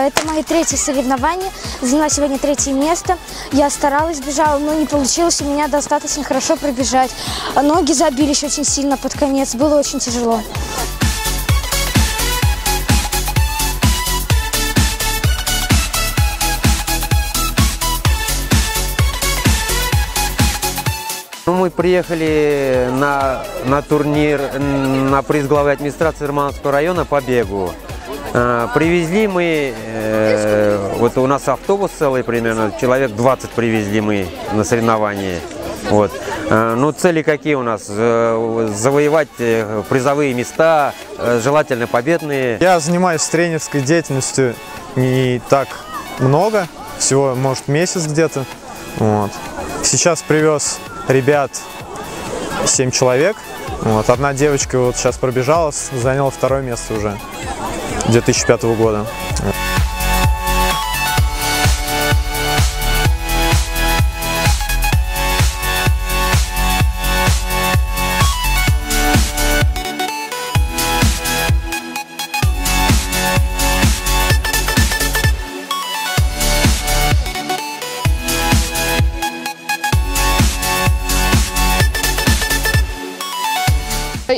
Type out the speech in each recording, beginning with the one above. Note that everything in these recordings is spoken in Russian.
Это мои третьи соревнования. Заняла сегодня третье место. Я старалась, бежала, но не получилось у меня достаточно хорошо пробежать. Ноги забились очень сильно под конец. Было очень тяжело. Мы приехали на турнир на приз главы администрации Романовского района по бегу. Привезли мы, вот у нас автобус целый примерно, человек 20 привезли мы на соревнования. Вот. Ну, цели какие у нас? Завоевать призовые места, желательно победные. Я занимаюсь тренерской деятельностью не так много, всего, может, месяц где-то. Вот. Сейчас привез ребят 7 человек. Вот. Одна девочка вот сейчас пробежала, заняла второе место уже 2005 года.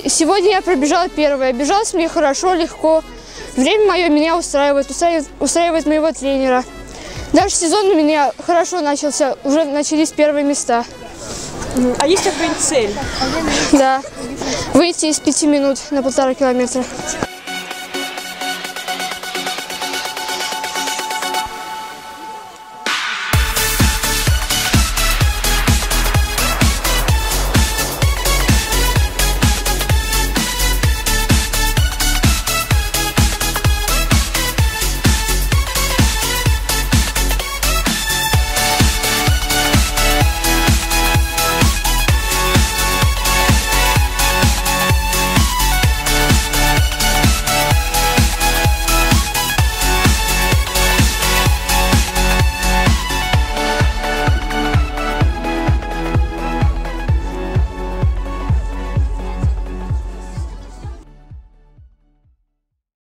Сегодня я пробежала первая. Бежалось мне хорошо, легко. Время мое меня устраивает моего тренера. Даже сезон у меня хорошо начался, уже начались первые места. А есть какая-нибудь цель? Да, выйти из 5 минут на 1,5 километра.